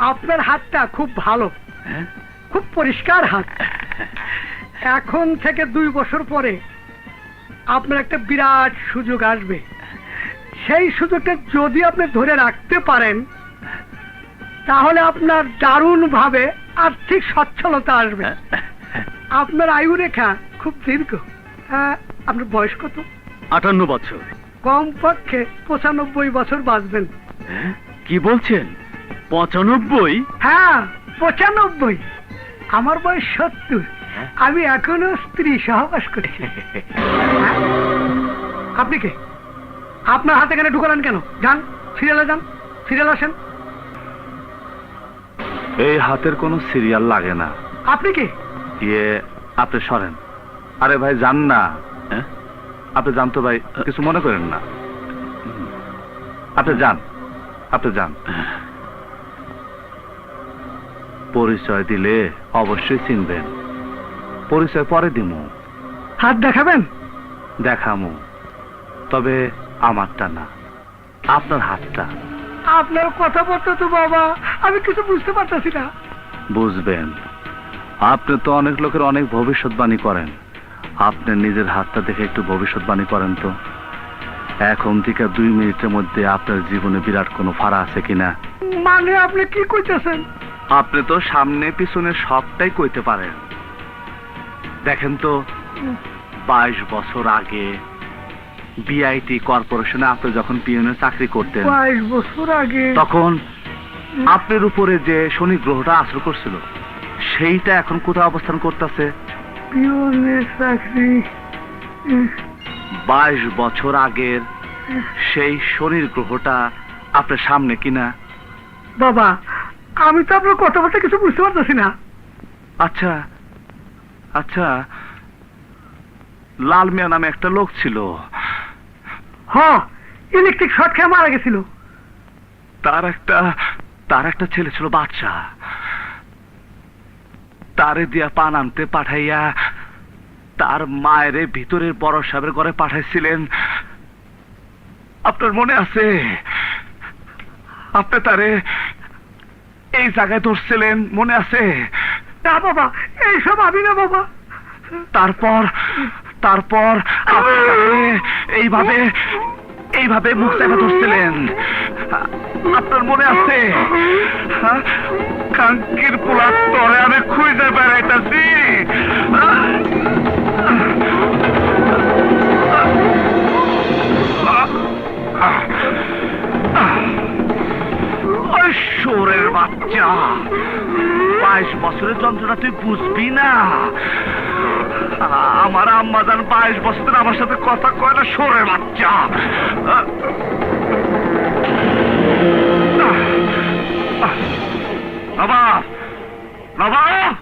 আপনার হাতটা খুব ভালো, খুব পরিষ্কার হাত। এখন থেকে 2 বছর পরে আপনার একটা বিরাট সুযোগ আসবে। সেই সুযোগটা যদি আপনি ধরে রাখতে পারেন তাহলে আপনার দারুণ ভাবে আর্থিক সচ্ছলতা আসবে। আপনার আয়ু রেখা খুব দীর্ঘ। আপনার বয়স কত? 58 বছর। কমপক্ষে 95 বছর বাঁচবেন। কি বলছেন? 95? হ্যাঁ, 95। আমার বয়স 70। আমি এখনো স্ত্রী সহবাস করছি। আপনি কে? আপনার হাতে কেন ঢুকালেন কেন? যান সিরিয়ালে যান, সিরিয়াল আসেন। এই হাতের কোনো সিরিয়াল লাগে না। আপনি কে? আপনি সরেন। আরে ভাই যান না। আপনি যান তো ভাই, কিছু মনে করেন না। আপনি যান, আপনি যান। পরিচয় দিলে অবশ্যই চিনবেন। পরিচয় পরে দিমু। হাত দেখাবেন? দেখামু, তবে আমারটা না, আপনার হাতটা। আপনার কথাবার্তা তো বাবা আমি কিছু বুঝতে পারতেছি না। বুঝবেন, আপনি তো অনেক লোকের অনেক ভবিষ্যৎবাণী করেন। আপনি নিজের হাতটা দেখে একটু ভবিষ্যৎবাণী করেন তো। এখন থেকে 2 মিনিটের মধ্যে আপনার জীবনে বিরাট কোনো ফাড়া আছে কিনা। মানে আপনি কি কইতেছেন? আপনি তো সামনে পিছনে সবটাই কইতে পারেন। দেখেন তো, 22 বছর আগে বিআইটি কর্পোরেশনে আপনি যখন পিয়নের চাকরি করতেন, 22 বছর আগে তখন আপনার উপরে যে শনি গ্রহটা আসর করছিল সেইটা এখন কোথায় অবস্থান করতেছে? পিয়নের চাকরি। 22 বছর আগের সেই শনির গ্রহটা আপনার সামনে কিনা? বাবা আমি তো আপনার কথাবার্তা কিছু বুঝতে পারতেছি না। আচ্ছা আচ্ছা, লাল মিয়া নামে একটা লোক ছিল। হ্যাঁ, ইলেকট্রিক শর্ট খেয়ে মারা গেছিল। তার একটা ছেলে ছিল বাচ্চা। তারে দিয়া পান আনতে পাঠাইয়া তার মায়ের ভিতরের বড় সাহেবের ঘরে পাঠাইছিলেন। আপনার মনে আছে? আপনি তারে এই জায়গায় ধরছিলেন, মনে আছে? না বাবা, এইসব আমি না বাবা। তারপর আপনি তাকে এইভাবে মুখ দেখা ধরছিলেন। আপনার মনে আছে? কাঙ্কির পোলার তরে আমি খুঁজে বেড়াইতেছি। শোরের বাচ্চা, 22 বছরের যন্ত্রণা তুই বুঝবি না। আমার আম্মাজান 22 বছর ধরে আমার সাথে কথা কয় না। শোরের বাচ্চা, নবাব নবাব